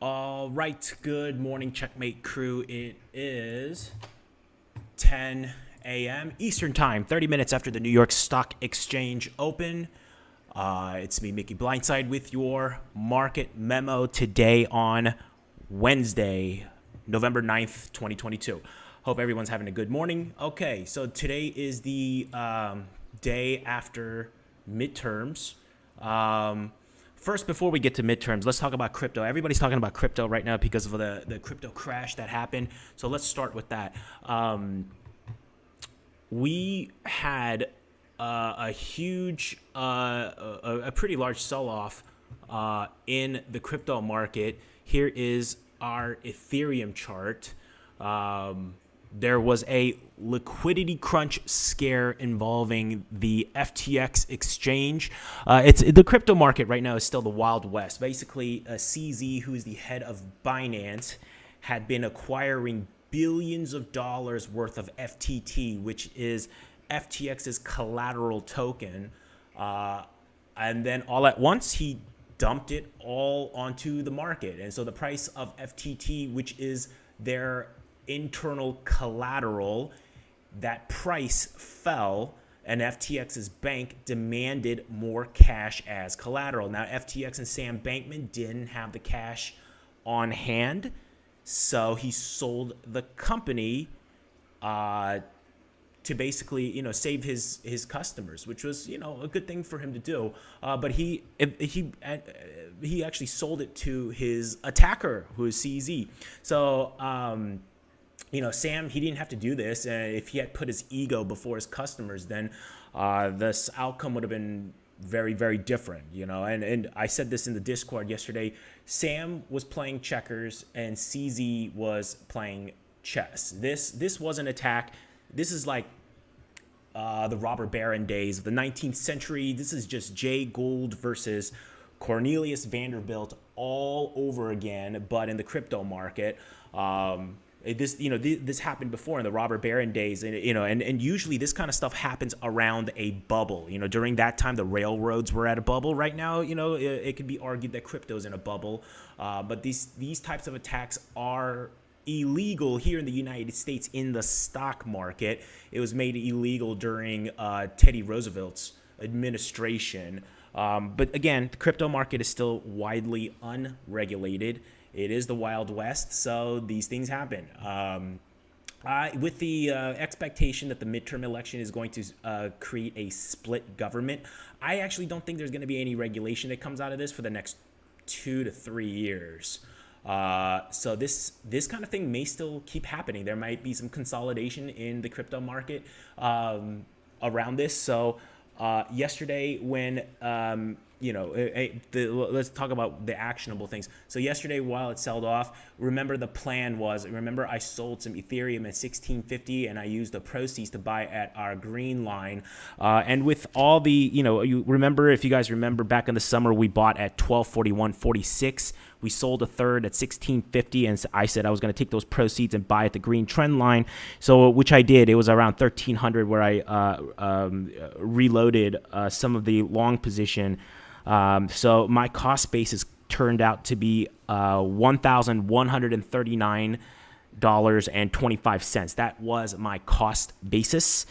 All right, good morning, Checkmate crew. It is 10 a.m. Eastern Time, 30 minutes after the New York Stock Exchange open. It's me, Mickey Blindside, with your market memo today on Wednesday, November 9th, 2022. Hope everyone's having a good morning. Okay, so today is the day after midterms. First, before we get to midterms, let's talk about crypto. Everybody's talking about crypto right now because of the crypto crash that happened. So let's start with that. We had a huge, a pretty large sell-off in the crypto market. Here is our Ethereum chart. There was a liquidity crunch scare involving the FTX exchange. It's the crypto market right now is still the Wild West. Basically, CZ, who is the head of Binance, had been acquiring billions of dollars worth of FTT, which is FTX's collateral token. And then all at once, he dumped it all onto the market. And so the price of FTT, which is their internal collateral, that price fell, and FTX's bank demanded more cash as collateral. Now, FTX and Sam Bankman didn't have the cash on hand, so he sold the company to basically, save his customers, which was, a good thing for him to do. But he actually sold it to his attacker, who is CZ. So, Sam, he didn't have to do this. If he had put his ego before his customers, then this outcome would have been very, very different, And I said this in the Discord yesterday. Sam was playing checkers and CZ was playing chess. This was an attack. This is like the robber baron days of the 19th century. This is just Jay Gould versus Cornelius Vanderbilt all over again, but in the crypto market. This happened before in the robber baron days, and usually this kind of stuff happens around a bubble. During that time, the railroads were at a bubble. Right now, it could be argued that crypto's in a bubble, but these types of attacks are illegal here in the United States in the stock market. It was made illegal during Teddy Roosevelt's administration. But again, the crypto market is still widely unregulated. It is the Wild West, so these things happen. With the expectation that the midterm election is going to create a split government, I actually don't think there's going to be any regulation that comes out of this for the next 2 to 3 years. So this kind of thing may still keep happening. There might be some consolidation in the crypto market around this. So yesterday when let's talk about the actionable things. So yesterday, while it sold off, remember the plan was, I sold some Ethereum at 1650 and I used the proceeds to buy at our green line. And with all the, you remember, if you guys remember back in the summer, we bought at 1241.46. We sold a third at 1650, and I said I was going to take those proceeds and buy at the green trend line. So, which I did. It was around 1300 where I reloaded some of the long position. So my cost basis turned out to be $1,139.25. That was my cost basis.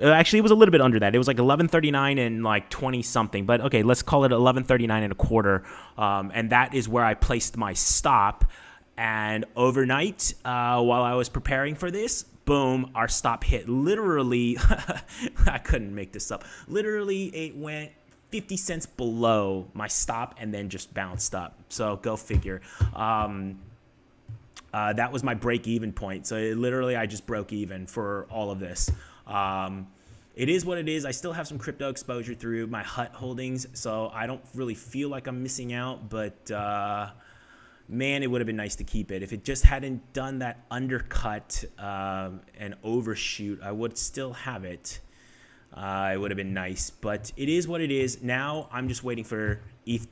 Actually, it was a little bit under that. It was like $11.39 and like 20 something. But okay, let's call it $11.39 and a quarter. And that is where I placed my stop. And overnight, while I was preparing for this, boom, our stop hit. Literally, I couldn't make this up. Literally, it went 50 cents below my stop and then just bounced up. So go figure. That was my break-even point. So literally, I just broke even for all of this. It is what it is. I still have some crypto exposure through my HUT holdings, so I don't really feel like I'm missing out. But man, it would have been nice to keep it. If it just hadn't done that undercut and overshoot, I would still have it. It would have been nice, but it is what it is. Now I'm just waiting for ETH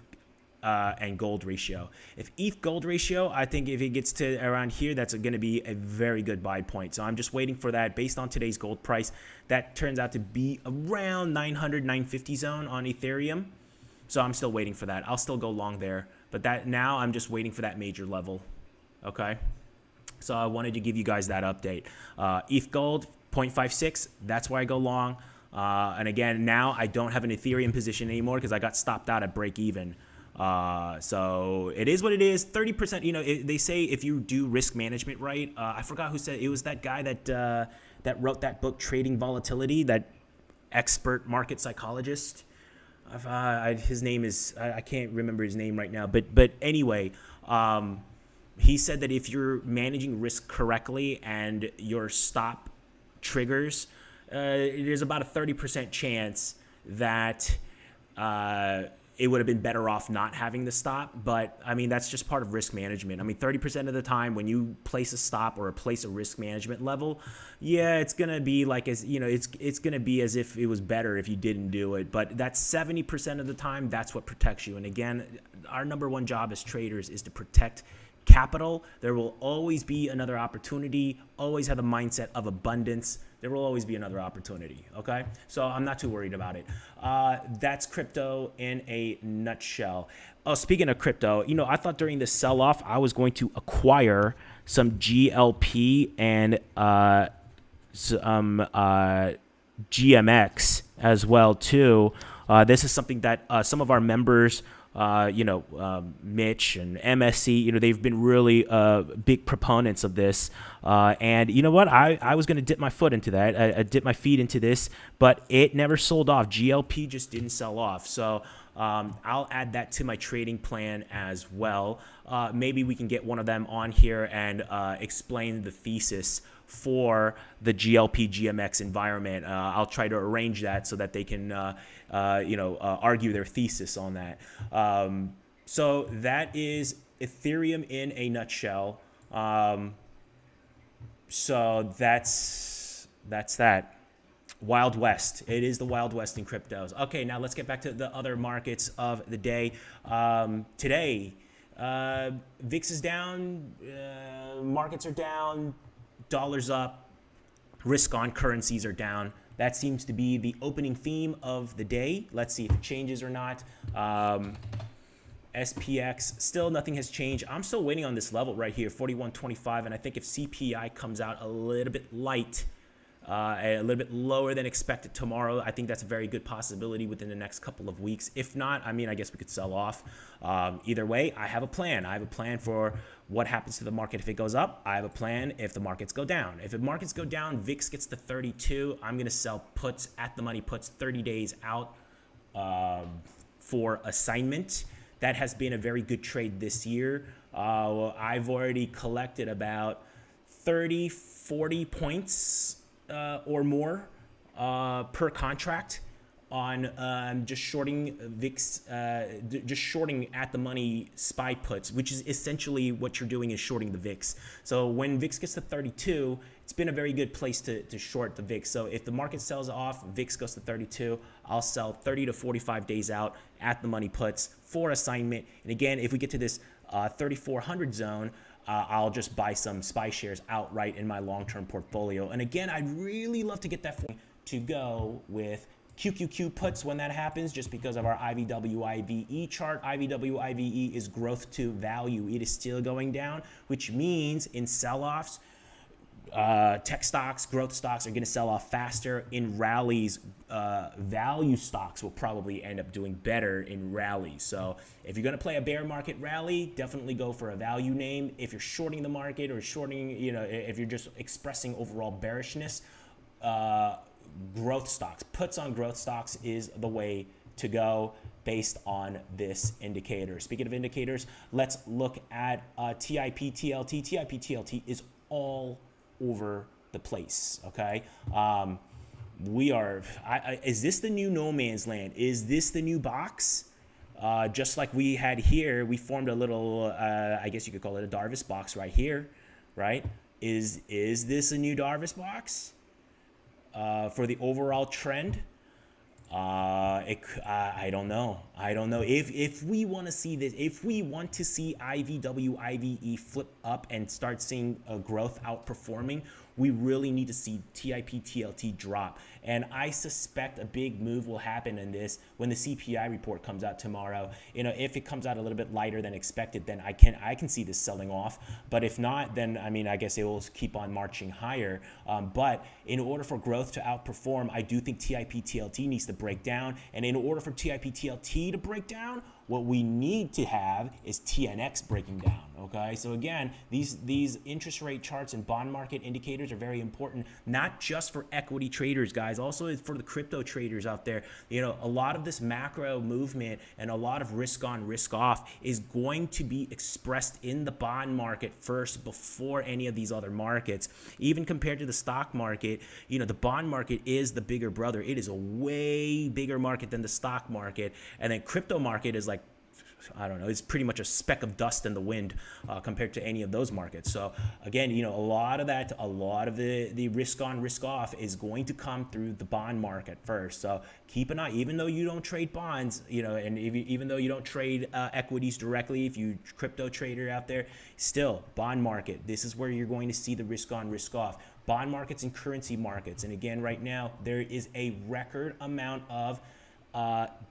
and gold ratio. If ETH gold ratio, I think if it gets to around here, that's going to be a very good buy point. So I'm just waiting for that based on today's gold price. That turns out to be around 900, 950 zone on Ethereum. So I'm still waiting for that. I'll still go long there. But that now I'm just waiting for that major level. Okay. So I wanted to give you guys that update. ETH Gold 0.56. That's where I go long. And again, now I don't have an Ethereum position anymore because I got stopped out at break even. So it is what it is. 30%. You know, they say if you do risk management right. I forgot who said it was. That guy that wrote that book, Trading Volatility. That expert market psychologist. His name is I can't remember his name right now. But anyway. He said that if you're managing risk correctly and your stop triggers, there's about a 30% chance that it would have been better off not having the stop. But I mean, that's just part of risk management. I mean, 30% of the time when you place a stop or place a risk management level, yeah, it's going to be like, as you know, it's going to be as if it was better if you didn't do it. But that's 70% of the time, that's what protects you. And again, our number one job as traders is to protect capital. There will always be another opportunity. Always have the mindset of abundance. There will always be another opportunity. Okay, so I'm not too worried about it. That's crypto in a nutshell. Oh, speaking of crypto, you know, I thought during the sell-off I was going to acquire some GLP and some GMX as well too. This is something that some of our members, Mitch and MSC, you know, they've been really big proponents of this. And you know what? I was going to dip my foot into that. I dipped my feet into this, but it never sold off. GLP just didn't sell off. So I'll add that to my trading plan as well. Maybe we can get one of them on here and explain the thesis for the GLP GMX environment. I'll try to arrange that so that they can argue their thesis on that. So that is Ethereum in a nutshell. So that's that. Wild West. It is the Wild West in cryptos. Okay, now let's get back to the other markets of the day. Today, VIX is down, markets are down, dollars up, risk on currencies are down. That seems to be the opening theme of the day. Let's see if it changes or not. SPX, still nothing has changed. I'm still waiting on this level right here, 41.25, and I think if CPI comes out a little bit light, a little bit lower than expected tomorrow, I think that's a very good possibility within the next couple of weeks. If not, I mean, I guess we could sell off. Either way, I have a plan. I have a plan for what happens to the market if it goes up. I have a plan if the markets go down. If the markets go down, VIX gets to 32, I'm going to sell puts at the money puts 30 days out for assignment. That has been a very good trade this year. I've already collected about 30, 40 points or more per contract on just shorting VIX, just shorting at the money SPY puts, which is essentially what you're doing is shorting the VIX. So when VIX gets to 32, it's been a very good place to short the VIX. So if the market sells off, VIX goes to 32, I'll sell 30 to 45 days out at the money puts for assignment. And again, if we get to this 3,400 zone, I'll just buy some SPY shares outright in my long-term portfolio. And again, I'd really love to get that to go with QQQ puts when that happens, just because of our IVWIVE chart. IVWIVE is growth to value. It is still going down, which means in sell-offs, tech stocks, growth stocks are going to sell off faster. In rallies, value stocks will probably end up doing better in rallies. So if you're going to play a bear market rally, definitely go for a value name. If you're shorting the market or shorting, if you're just expressing overall bearishness, growth stocks, puts on growth stocks is the way to go based on this indicator. Speaking of indicators, let's look at TIP TLT. TIP TLT is all over the place. Okay. Is this the new no man's land? Is this the new box? Just like we had here, we formed a little, I guess you could call it a Darvis box right here, right? Is this a new Darvis box for the overall trend? I don't know. I don't know if we want to see this, if we want to see IVWIVE flip up and start seeing growth outperforming, we really need to see TIP TLT drop. And I suspect a big move will happen in this when the CPI report comes out tomorrow. You know, if it comes out a little bit lighter than expected, then I can see this selling off. But if not, then I mean, I guess it will keep on marching higher. But in order for growth to outperform, I do think TIP TLT needs to break down. And in order for TIP TLT to break down, what we need to have is TNX breaking down, okay? So again, these interest rate charts and bond market indicators are very important, not just for equity traders, guys, also for the crypto traders out there. You know, a lot of this macro movement and a lot of risk on, risk off is going to be expressed in the bond market first before any of these other markets. Even compared to the stock market, you know, the bond market is the bigger brother. It is a way bigger market than the stock market. And then crypto market is like, I don't know, it's pretty much a speck of dust in the wind compared to any of those markets. So again, you know, a lot of the risk on, risk off is going to come through the bond market first. So keep an eye, even though you don't trade bonds, you know, and even though you don't trade equities directly, if you crypto trader out there, still bond market, this is where you're going to see the risk on, risk off. Bond markets and currency markets. And again, right now, there is a record amount of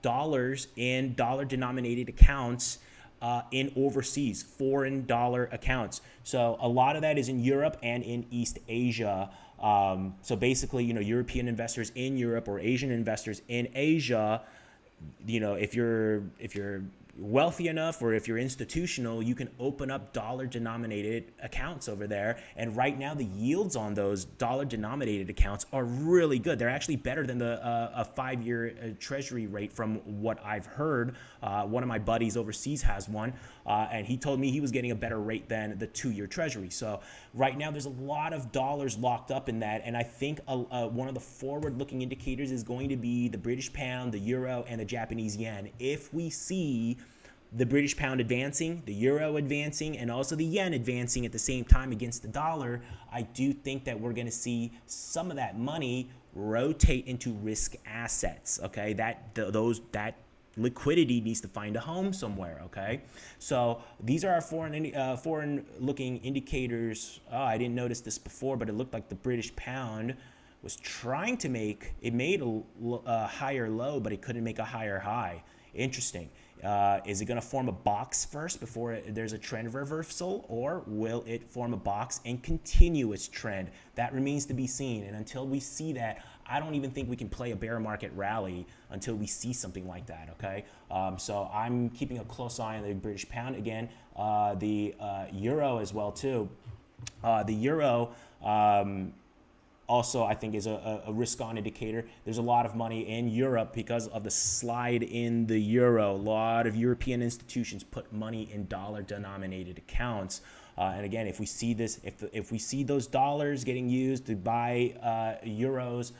dollars in dollar denominated accounts in overseas foreign dollar accounts. So a lot of that is in Europe and in East Asia. So basically, you know, European investors in Europe or Asian investors in Asia, you know, if you're wealthy enough or if you're institutional, you can open up dollar denominated accounts over there. And right now the yields on those dollar denominated accounts are really good. They're actually better than the a 5-year treasury rate from what I've heard. One of my buddies overseas has one, and he told me he was getting a better rate than the 2-year treasury. So right now there's a lot of dollars locked up in that. And I think one of the forward looking indicators is going to be the British pound, the euro, and the Japanese yen. If we see the British pound advancing, the euro advancing, and also the yen advancing at the same time against the dollar, I do think that we're going to see some of that money rotate into risk assets. Okay, that liquidity needs to find a home somewhere. Okay, so these are our foreign looking indicators. Oh, I didn't notice this before, but it looked like the British pound was trying to make it made a higher low, but it couldn't make a higher high. Interesting. Is it going to form a box first before there's a trend reversal, or will it form a box and continue its trend? That remains to be seen. And until we see that, I don't even think we can play a bear market rally until we see something like that. Okay. So I'm keeping a close eye on the British pound again, the euro as well too. The euro, also, I think is a risk-on indicator. There's a lot of money in Europe because of the slide in the euro. A lot of European institutions put money in dollar-denominated accounts. And again, if we see this, if we see those dollars getting used to buy euros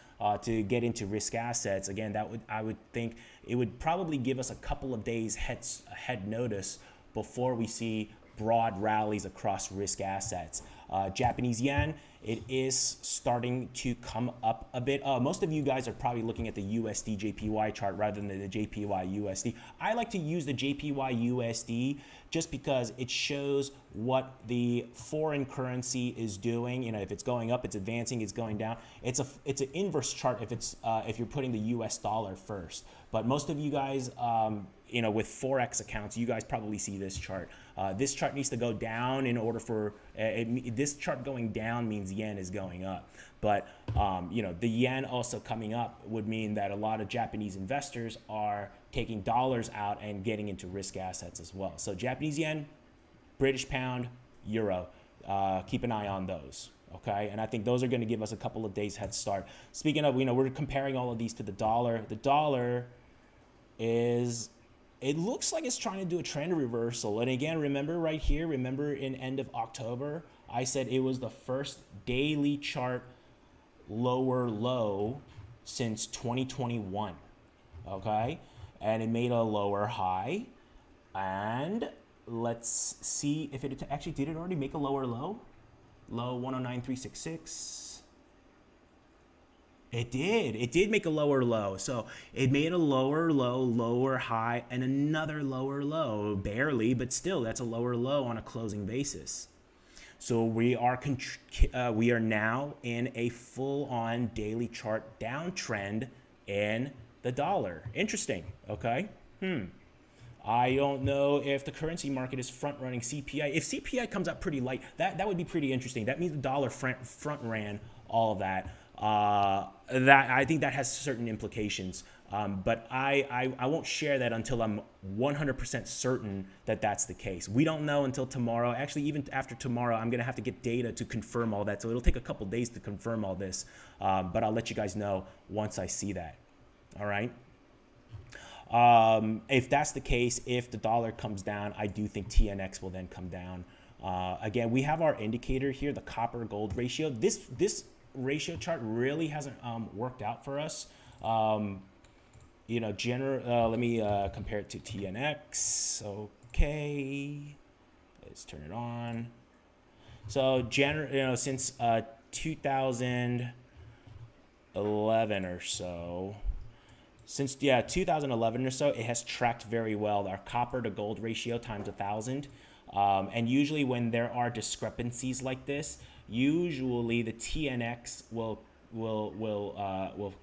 to get into risk assets, again, I would think it would probably give us a couple of days head notice before we see broad rallies across risk assets. Japanese yen, it is starting to come up a bit. Most of you guys are probably looking at the USDJPY chart rather than the JPYUSD. I like to use the JPYUSD just because it shows what the foreign currency is doing. You know, if it's going up, it's advancing, it's going down. It's an inverse chart if you're putting the US dollar first. But most of you guys, you know, with Forex accounts, you guys probably see this chart. This chart needs to go down in order for this chart going down means yen is going up. But you know, the yen also coming up would mean that a lot of Japanese investors are taking dollars out and getting into risk assets as well. So Japanese yen, British pound, euro. Keep an eye on those. Okay, and I think those are going to give us a couple of days head start. Speaking of, you know, we're comparing all of these to the dollar. The dollar is, it looks like it's trying to do a trend reversal. And again, remember right here, remember in end of October, I said it was the first daily chart lower low since 2021. Okay, and it made a lower high. And let's see if it actually did it already make a lower low. Low 109.366. It did make a lower low. So it made a lower low, lower high, and another lower low, barely, but still that's a lower low on a closing basis. So we are now in a full-on daily chart downtrend in the dollar. Interesting, okay? I don't know if the currency market is front-running CPI. If CPI comes out pretty light, that would be pretty interesting. That means the dollar front-ran all of that. That I think that has certain implications. But I won't share that until I'm 100% certain that that's the case. We don't know until tomorrow. Actually, even after tomorrow, I'm going to have to get data to confirm all that. So it'll take a couple days to confirm all this. But I'll let you guys know once I see that. All right. If that's the case, if the dollar comes down, I do think TNX will then come down. Again, we have our indicator here, the copper gold ratio. This ratio chart really hasn't worked out for us. You know, let me compare it to TNX. Okay, let's turn it on. So since 2011 or so. Since 2011 or so, it has tracked very well. Our copper to gold ratio times 1,000, and usually when there are discrepancies like this, usually the TNX will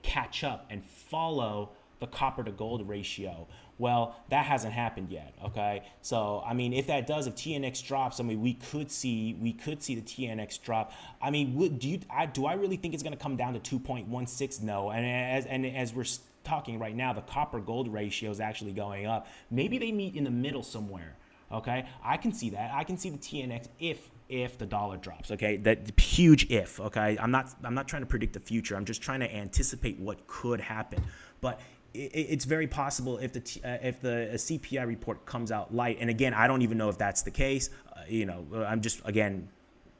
catch up and follow the copper to gold ratio. Well, that hasn't happened yet. Okay, so I mean, if that does, if TNX drops, I mean, we could see the TNX drop. I mean, do I really think it's going to come down to 2.16? No, and as we're talking right now, the copper gold ratio is actually going up. Maybe they meet in the middle somewhere. Okay, I can see that. I can see the TNX if the dollar drops. Okay, that huge if. Okay, I'm not trying to predict the future. I'm just trying to anticipate what could happen. But it's very possible if the CPI report comes out light. And again, I don't even know if that's the case. I'm just again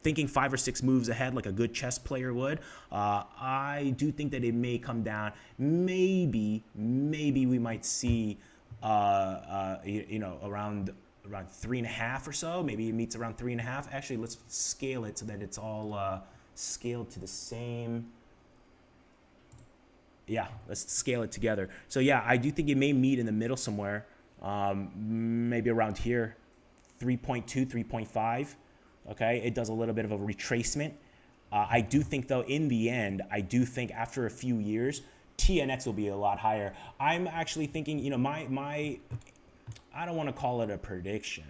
thinking 5 or 6 moves ahead like a good chess player would. I do think that it may come down. Maybe we might see around 3.5 or so. Maybe it meets around 3.5. Actually, let's scale it so that it's all scaled to the same. Yeah, let's scale it together. So yeah, I do think it may meet in the middle somewhere, maybe around here, 3.2, 3.5. Okay, it does a little bit of a retracement. I do think, though, in the end, I do think after a few years, TNX will be a lot higher. I'm actually thinking, I don't want to call it a prediction.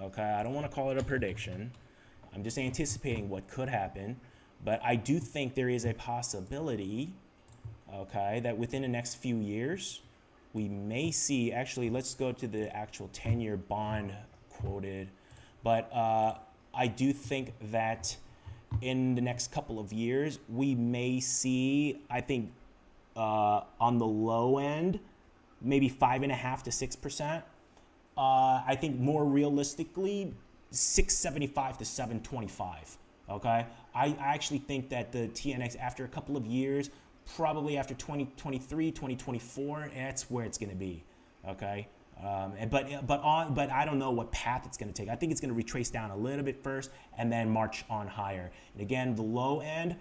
Okay, I don't want to call it a prediction. I'm just anticipating what could happen. But I do think there is a possibility, okay, that within the next few years, we may see, actually, let's go to the actual 10-year bond quoted. But I do think that in the next couple of years, we may see, I think, on the low end, maybe 5.5 to 6%. I think more realistically, 675 to 725. Okay, I actually think that the TNX after a couple of years, probably after 2023, 2024, that's where it's going to be. Okay. But I don't know what path it's going to take. I think it's going to retrace down a little bit first and then march on higher. And again, the low end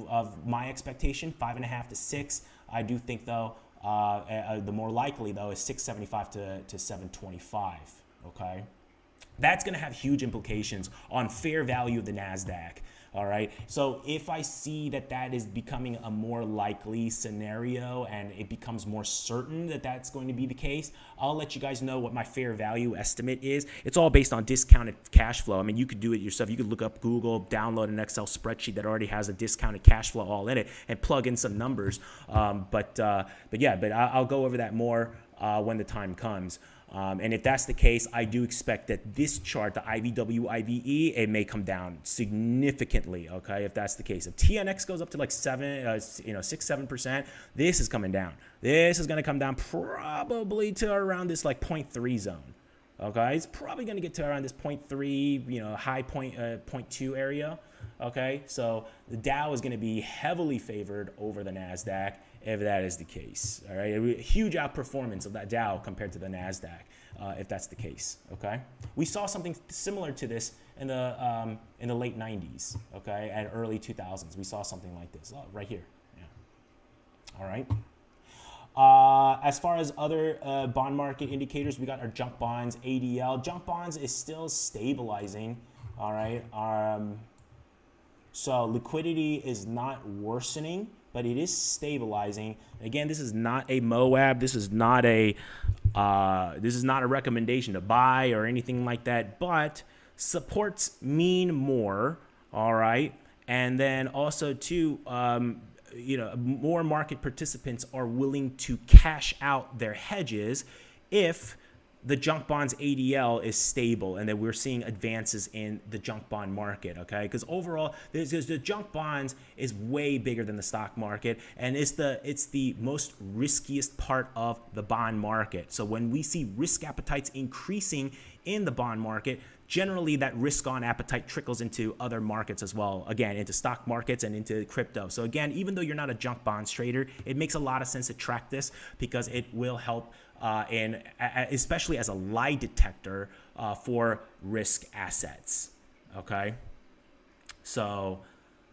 of my expectation, 5.5 to 6. I do think, though, the more likely, though, is 675 to 725. Okay, that's going to have huge implications on fair value of the NASDAQ. All right, so if I see that is becoming a more likely scenario and it becomes more certain that that's going to be the case, I'll let you guys know what my fair value estimate is. It's all based on discounted cash flow. I mean, you could do it yourself. You could look up Google, download an Excel spreadsheet that already has a discounted cash flow all in it and plug in some numbers. But I'll go over that more when the time comes. And if that's the case, I do expect that this chart, the IVW, IVE, it may come down significantly. Okay, if that's the case, if TNX goes up to like 6-7%, this is coming down. This is going to come down probably to around this like 0.3 zone. Okay, it's probably going to get to around this 0.3, high 0.2 area. Okay, so the Dow is going to be heavily favored over the NASDAQ if that is the case. All right, a huge outperformance of that Dow compared to the NASDAQ if that's the case. Okay, we saw something similar to this in the late 90s. Okay, and early 2000s, we saw something like this right here. Yeah. All right. As far as other bond market indicators, we got our junk bonds, ADL. Junk bonds is still stabilizing. All right. So liquidity is not worsening, but it is stabilizing. Again, this is not a MOAB. This is not a recommendation to buy or anything like that. But supports mean more. All right. And then also too, more market participants are willing to cash out their hedges if the junk bonds ADL is stable and that we're seeing advances in the junk bond market, okay? Because overall, the junk bonds is way bigger than the stock market, and it's the most riskiest part of the bond market. So when we see risk appetites increasing in the bond market, generally that risk on appetite trickles into other markets as well, again, into stock markets and into crypto. So again, even though you're not a junk bonds trader, it makes a lot of sense to track this because it will help especially as a lie detector for risk assets. Okay, so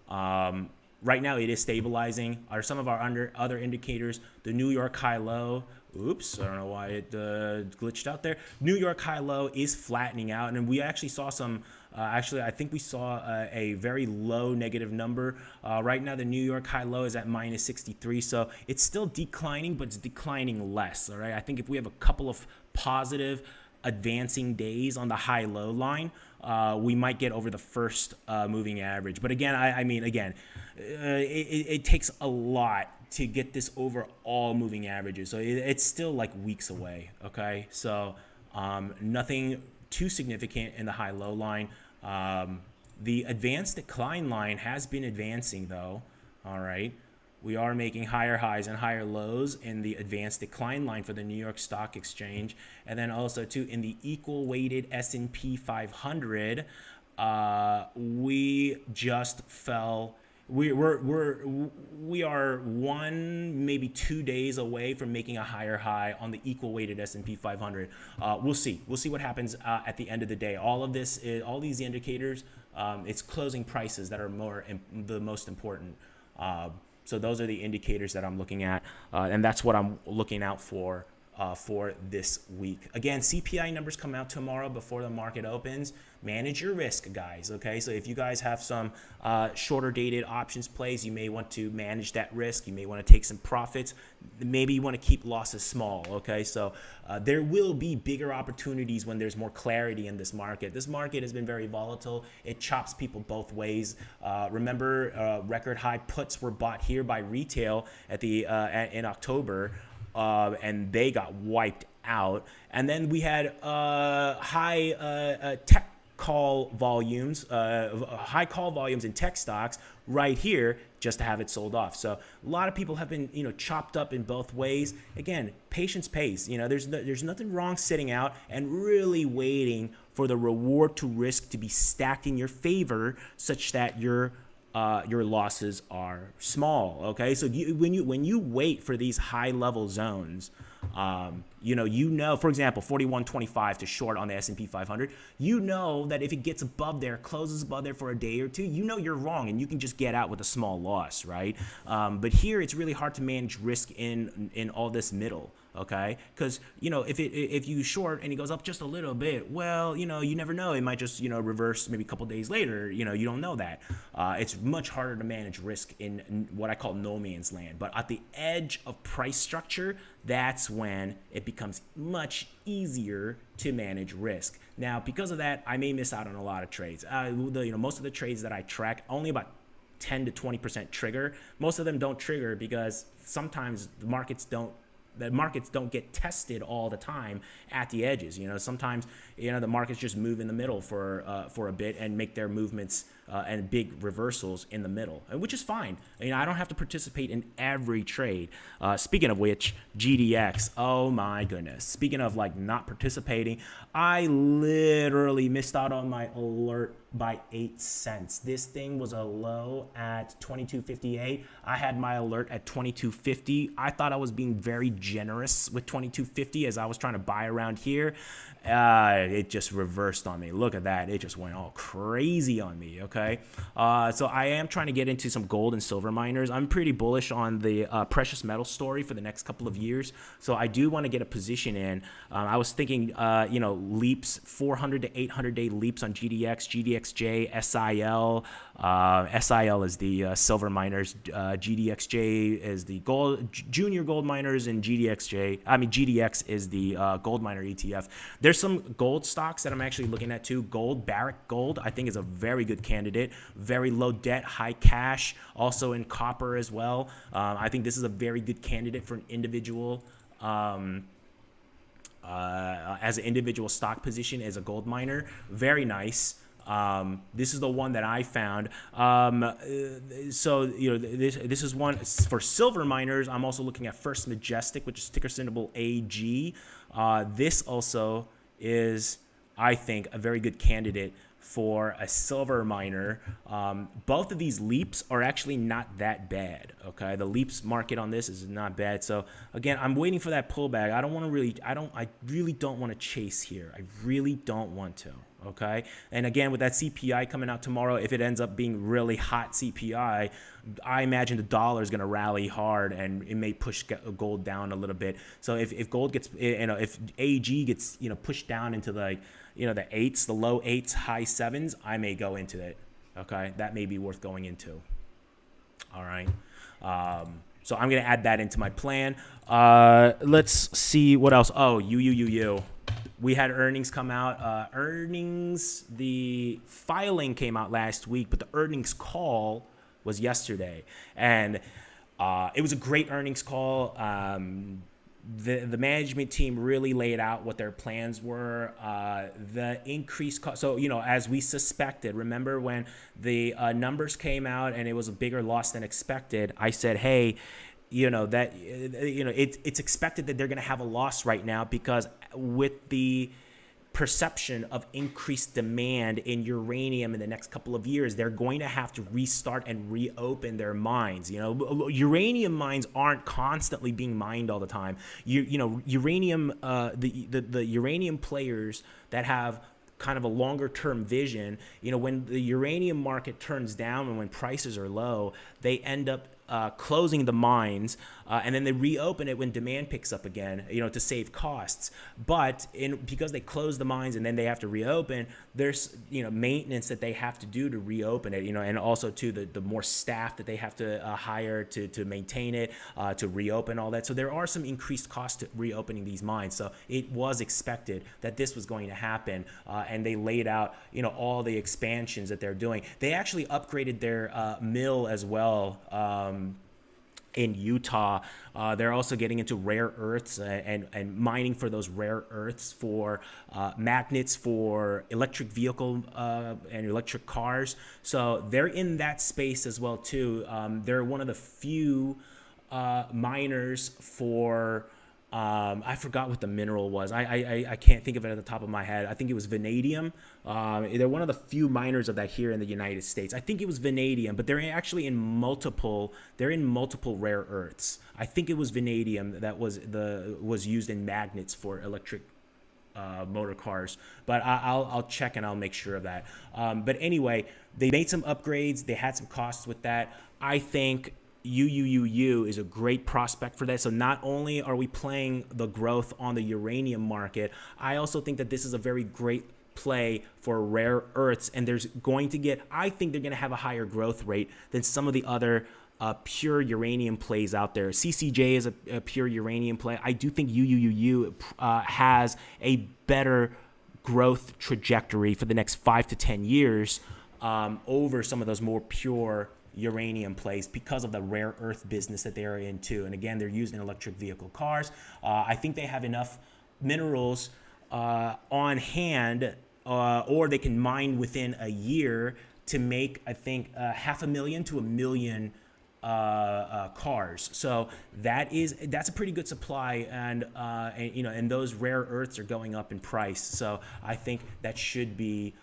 right now it is stabilizing. Are some of our other indicators? The New York high low. Oops, I don't know why it glitched out there. New York high low is flattening out, and we actually saw some. Actually, I think we saw a very low negative number. Right now, the New York high low is at minus 63, so it's still declining, but it's declining less. All right, I think if we have a couple of positive advancing days on the high low line, we might get over the first moving average. But again, it takes a lot to get this over all moving averages, so it's still like weeks away. Okay, so nothing too significant in the high low line. The advanced decline line has been advancing though. All right, we are making higher highs and higher lows in the advanced decline line for the New York Stock Exchange, and then also too in the equal weighted S&P 500. We just fell. We are 1, maybe 2 days away from making a higher high on the equal weighted S&P 500. We'll see what happens at the end of the day. All these indicators, it's closing prices that are the most important. So those are the indicators that I'm looking at, and that's what I'm looking out for this week. Again, CPI numbers come out tomorrow before the market opens. Manage your risk, guys, okay? So if you guys have some shorter dated options plays, you may want to manage that risk. You may want to take some profits. Maybe you want to keep losses small, okay? So there will be bigger opportunities when there's more clarity in this market. This market has been very volatile. It chops people both ways. Remember, record high puts were bought here by retail in October. And they got wiped out. And then we had high tech call volumes, high call volumes in tech stocks right here just to have it sold off. So a lot of people have been, chopped up in both ways. Again, patience pays. There's nothing wrong sitting out and really waiting for the reward to risk to be stacked in your favor such that your losses are small. Okay, so when you wait for these high level zones, for example, 41.25 to short on the S&P 500, that if it gets above there, closes above there for a day or two, you're wrong and you can just get out with a small loss, right? But here it's really hard to manage risk in all this middle. Okay, because if you short and it goes up just a little bit, well, you never know. It might just reverse maybe a couple days later. You don't know that. It's much harder to manage risk in what I call no man's land. But at the edge of price structure, that's when it becomes much easier to manage risk. Now, because of that, I may miss out on a lot of trades. Most of the trades that I track, only about 10 to 20% trigger. Most of them don't trigger because sometimes the markets don't get tested all the time at the edges. Sometimes the markets just move in the middle for a bit and make their movements and big reversals in the middle, which is fine. I don't have to participate in every trade. Speaking of which, GDX, oh my goodness. Speaking of not participating, I literally missed out on my alert by 8 cents. This thing was a low at 22.58. I had my alert at 22.50. I thought I was being very generous with 22.50 as I was trying to buy around here. It just reversed on me. Look at that. It just went all crazy on me. Okay. Okay, so I am trying to get into some gold and silver miners. I'm pretty bullish on the precious metal story for the next couple of years. So I do want to get a position in. I was thinking, leaps, 400 to 800 day leaps on GDX, GDXJ, SIL. SIL is the silver miners. GDXJ is the junior gold miners, and GDX is the gold miner ETF. There's some gold stocks that I'm actually looking at too. Barrick Gold, I think, is a very good candidate. Very low debt, high cash, also in copper as well. I think this is a very good candidate for an individual. As an individual stock position as a gold miner. Very nice. This is the one that I found. This is one for silver miners. I'm also looking at First Majestic, which is ticker symbol AG. This also is, I think, a very good candidate for a silver miner. Both of these leaps are actually not that bad. Okay, the leaps market on this is not bad. So again, I'm waiting for that pullback. I really don't want to chase here. I really don't want to. Okay, and again, with that CPI coming out tomorrow, if it ends up being really hot CPI, I imagine the dollar is going to rally hard, and it may push gold down a little bit. So if gold gets, if AG gets, pushed down into the eights, the low eights, high sevens, I may go into it. Okay, that may be worth going into. All right. So I'm going to add that into my plan. Let's see what else. Oh, UUUU. We had earnings come out. The filing came out last week, but the earnings call was yesterday. And it was a great earnings call. The management team really laid out what their plans were. The increased cost. So, as we suspected, remember when the numbers came out and it was a bigger loss than expected, I said, hey, it's expected that they're going to have a loss right now, because with the perception of increased demand in uranium in the next couple of years, they're going to have to restart and reopen their mines. Uranium mines aren't constantly being mined all the time. Uranium, the uranium players that have kind of a longer term vision, when the uranium market turns down and when prices are low, they end up closing the mines, and then they reopen it when demand picks up again, to save costs. But because they close the mines and then they have to reopen, there's maintenance that they have to do to reopen it, and also to the more staff that they have to hire to maintain it, to reopen all that. So there are some increased costs to reopening these mines. So it was expected that this was going to happen, and they laid out all the expansions that they're doing. They actually upgraded their mill as well. In Utah, they're also getting into rare earths and mining for those rare earths for magnets for electric vehicle and electric cars. So they're in that space as well too. They're one of the few miners for I forgot what the mineral was. I can't think of it at the top of my head. I think it was vanadium. They're one of the few miners of that here in the United States. I think it was vanadium, but they're actually in multiple rare earths. I think it was vanadium that was used in magnets for electric motor cars, but I'll check and I'll make sure of that. But anyway, they made some upgrades. They had some costs with that. I think UUUU is a great prospect for that. So not only are we playing the growth on the uranium market, I also think that this is a very great play for rare earths, and I think they're going to have a higher growth rate than some of the other pure uranium plays out there. CCJ is a pure uranium play. I do think UUUU has a better growth trajectory for the next 5 to 10 years over some of those more pure uranium plays because of the rare earth business that they are into. And again, they're used in electric vehicle cars. I think they have enough minerals on hand, or they can mine within a year to make, I think, 500,000 to 1 million cars. So that's a pretty good supply, and those rare earths are going up in price. So I think that should be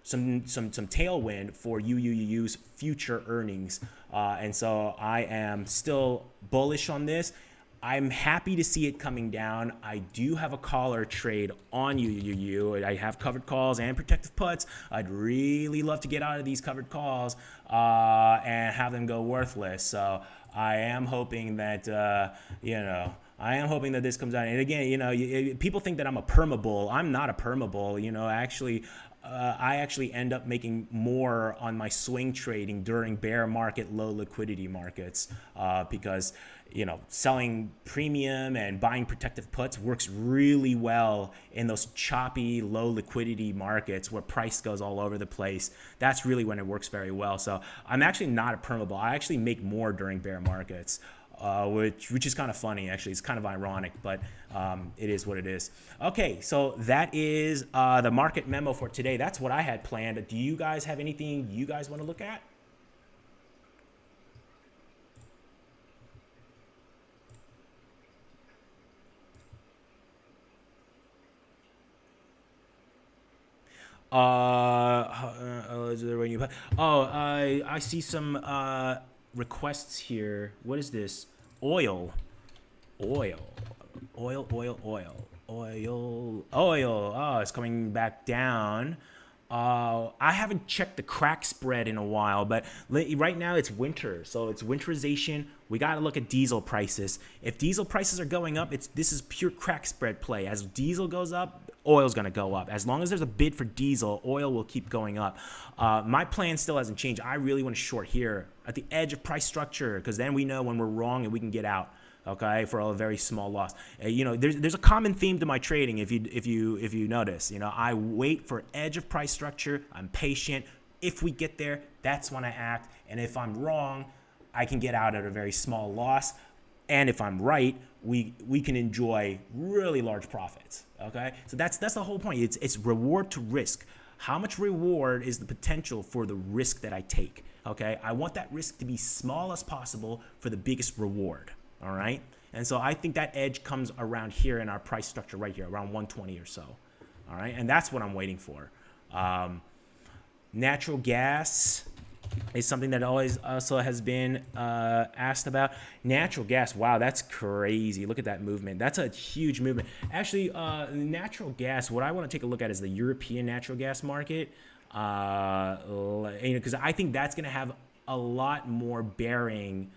some tailwind for UUUU's future earnings, and so I am still bullish on this. I'm happy to see it coming down. I do have a caller trade on UUUU. I have covered calls and protective puts. I'd really love to get out of these covered calls and have them go worthless. So I am hoping that, I am hoping that this comes out. And again, people think that I'm a perma-bull. I'm not a perma-bull. I actually end up making more on my swing trading during bear market, low liquidity markets because, selling premium and buying protective puts works really well in those choppy, low liquidity markets where price goes all over the place. That's really when it works very well. So I'm actually not a perma-bull. I actually make more during bear markets. Which is kind of funny, actually. It's kind of ironic, but it is what it is. Okay, so that is the market memo for today. That's what I had planned. Do you guys have anything you guys want to look at? I see some requests here. What is this? Oil. Oh, it's coming back down. I haven't checked the crack spread in a while, but right now it's winter, so it's winterization. We got to look at diesel prices. If diesel prices are going up, this is pure crack spread play. As diesel goes up, oil's going to go up. As long as there's a bid for diesel, oil will keep going up. My plan still hasn't changed. I really want to short here at the edge of price structure because then we know when we're wrong and we can get out. Okay, for a very small loss. There's a common theme to my trading. If you notice, I wait for edge of price structure. I'm patient. If we get there, that's when I act. And if I'm wrong, I can get out at a very small loss. And if I'm right, we can enjoy really large profits. Okay, so that's the whole point. It's reward to risk. How much reward is the potential for the risk that I take? Okay, I want that risk to be small as possible for the biggest reward. All right. And so I think that edge comes around here in our price structure right here, around 120 or so. All right. And that's what I'm waiting for. Natural gas is something that always also has been asked about. Natural gas. Wow, that's crazy. Look at that movement. That's a huge movement. Actually, natural gas, what I want to take a look at is the European natural gas market. Because I think that's going to have a lot more bearing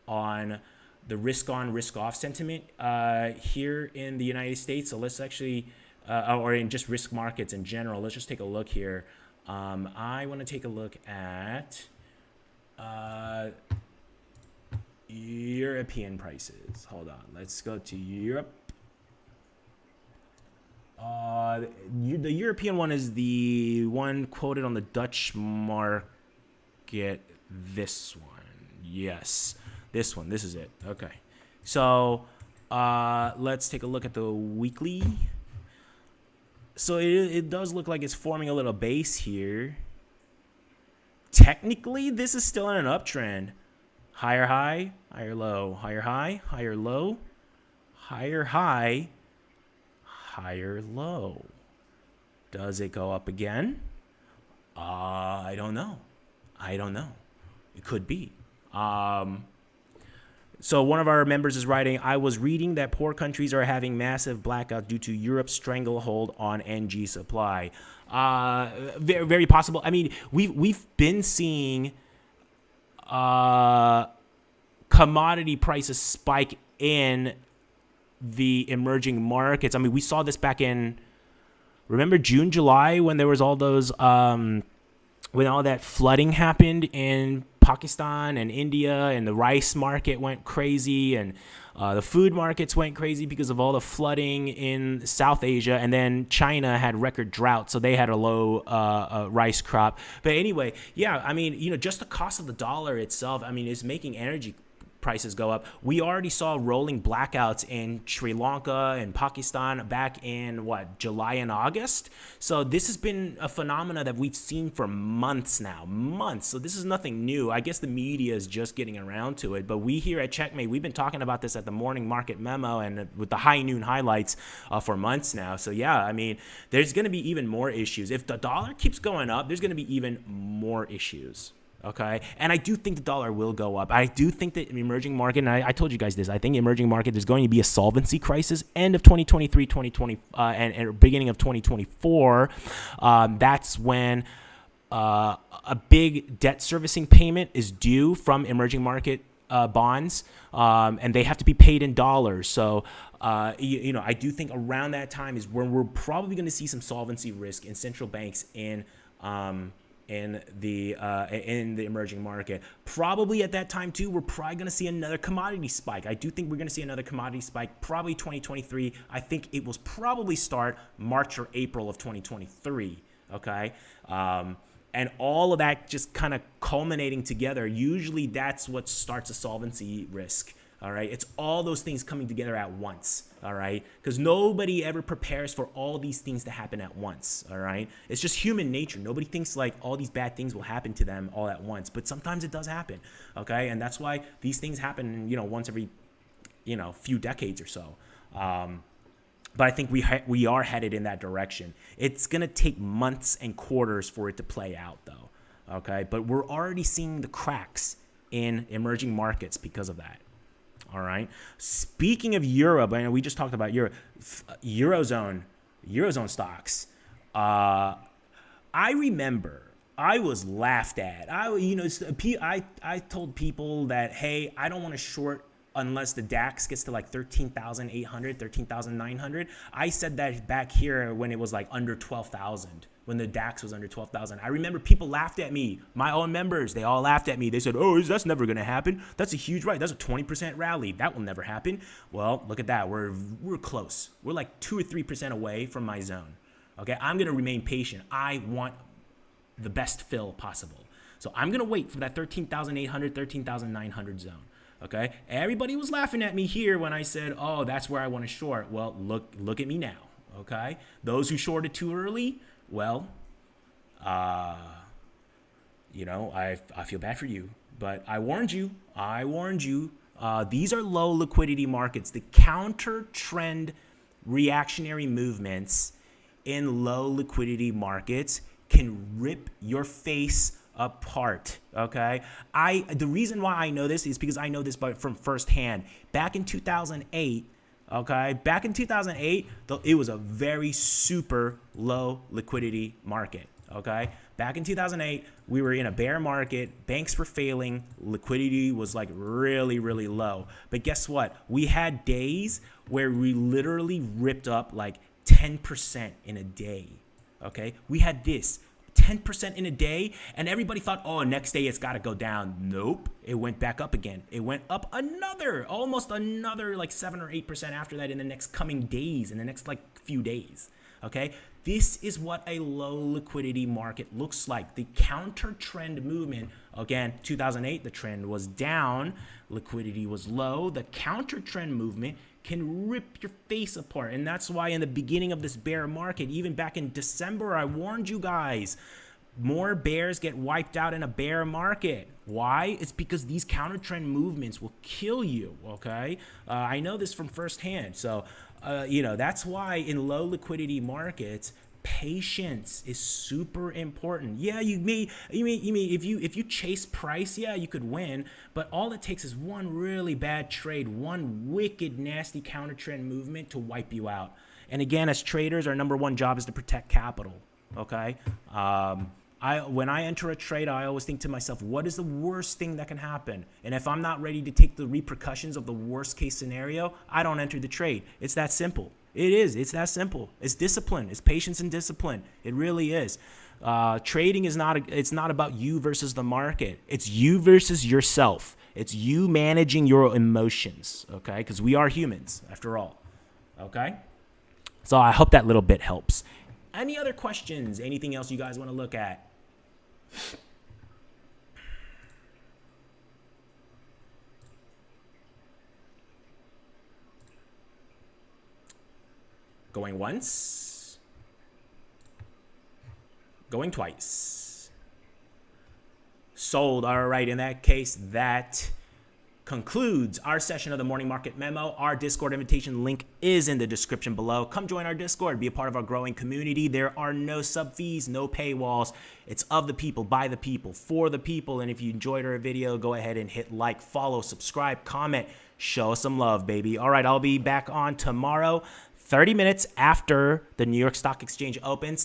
on the risk on, risk off sentiment here in the United States. So let's actually, or in just risk markets in general, let's just take a look here. I want to take a look at European prices. Hold on, let's go to Europe. The European one is the one quoted on the Dutch market. This one, yes. This one, this is it. Okay. So let's take a look at the weekly. So it does look like it's forming a little base here. Technically, this is still in an uptrend. Higher high, higher low, higher high, higher low, higher high, higher low. Does it go up again? I don't know. It could be. So one of our members is writing, I was reading that poor countries are having massive blackouts due to Europe's stranglehold on NG supply. Very, very possible. I mean, we've been seeing commodity prices spike in the emerging markets. I mean, we saw this back in, remember June, July, when there was all those, when all that flooding happened in Pakistan and India, and the rice market went crazy, and the food markets went crazy because of all the flooding in South Asia, and then China had record drought, so they had a low rice crop. But anyway, yeah, I mean, just the cost of the dollar itself, I mean, is making energy prices go up. We already saw rolling blackouts in Sri Lanka and Pakistan back in July and August. So this has been a phenomena that we've seen for months now, months. So this is nothing new. I guess the media is just getting around to it. But we here at Checkmate, we've been talking about this at the morning market memo and with the high noon highlights for months now. So yeah, I mean, there's going to be even more issues. If the dollar keeps going up, there's going to be even more issues. Okay, and I do think the dollar will go up. I do think that emerging market, and I told you guys this, I think emerging market is going to be a solvency crisis end of 2023, 2020, and beginning of 2024. That's when a big debt servicing payment is due from emerging market bonds, and they have to be paid in dollars. So, I do think around that time is when we're probably going to see some solvency risk in central banks in the emerging market. Probably at that time too, we're probably going to see another commodity spike. I do think we're going to see another commodity spike, probably 2023. I think it will probably start March or April of 2023. Okay. And all of that just kind of culminating together. Usually that's what starts a solvency risk. All right. It's all those things coming together at once. All right. Because nobody ever prepares for all these things to happen at once. All right. It's just human nature. Nobody thinks like all these bad things will happen to them all at once. But sometimes it does happen. Okay. And that's why these things happen, once every, few decades or so. But I think we are headed in that direction. It's going to take months and quarters for it to play out, though. Okay. But we're already seeing the cracks in emerging markets because of that. All right. Speaking of Europe, I know we just talked about Eurozone stocks. I remember I was laughed at. I told people that, hey, I don't want to short unless the DAX gets to like 13,800, 13,900. I said that back here when it was like under 12,000. When the DAX was under 12,000. I remember people laughed at me. My own members, they all laughed at me. They said, oh, that's never going to happen. That's a huge rally. That's a 20% rally. That will never happen. Well, look at that. We're close. We're like 2 or 3% away from my zone. Okay, I'm going to remain patient. I want the best fill possible. So I'm going to wait for that 13,800, 13,900 zone. Okay, everybody was laughing at me here when I said, oh, that's where I want to short. Well, look at me now. Okay, those who shorted too early, well, I feel bad for you, but I warned you. These are low liquidity markets. The counter trend reactionary movements in low liquidity markets can rip your face apart. Okay. The reason why I know this is because I know this from firsthand. Back in 2008, it was a very super low liquidity market. Okay. Back in 2008, we were in a bear market. Banks were failing. Liquidity was like really, really low. But guess what? We had days where we literally ripped up like 10% in a day. Okay. We had this 10% in a day, and everybody thought, oh, next day it's got to go down. Nope. It went back up again. It went up almost another like 7 or 8% after that in the next coming days, in the next like few days. Okay. This is what a low liquidity market looks like. The counter trend movement, again, 2008, the trend was down. Liquidity was low. The counter trend movement can rip your face apart. And that's why in the beginning of this bear market, even back in December, I warned you guys, more bears get wiped out in a bear market. Why? It's because these counter trend movements will kill you. Okay. I know this from firsthand. So, that's why in low liquidity markets, patience is super important. Yeah, you mean if you chase price, yeah, you could win, but all it takes is one really bad trade, one wicked nasty counter trend movement to wipe you out. And again, as traders, our number one job is to protect capital. Okay. When I enter a trade, I always think to myself, what is the worst thing that can happen? And if I'm not ready to take the repercussions of the worst case scenario, I don't enter the trade. It's that simple. It is. It's that simple. It's discipline. It's patience and discipline. It really is. Trading is it's not about you versus the market. It's you versus yourself. It's you managing your emotions. Okay. Because we are humans after all. Okay. So I hope that little bit helps. Any other questions? Anything else you guys want to look at? Going once. Going twice. Sold. All right. In that case, that concludes our session of the morning market memo. Our Discord invitation link is in the description below. Come join our Discord, be a part of our growing community. There are no sub fees, no paywalls. It's of the people, by the people, for the people. And if you enjoyed our video, go ahead and hit like, follow, subscribe, comment, show us some love, baby. All right, I'll be back on tomorrow, 30 minutes after the New York Stock Exchange opens.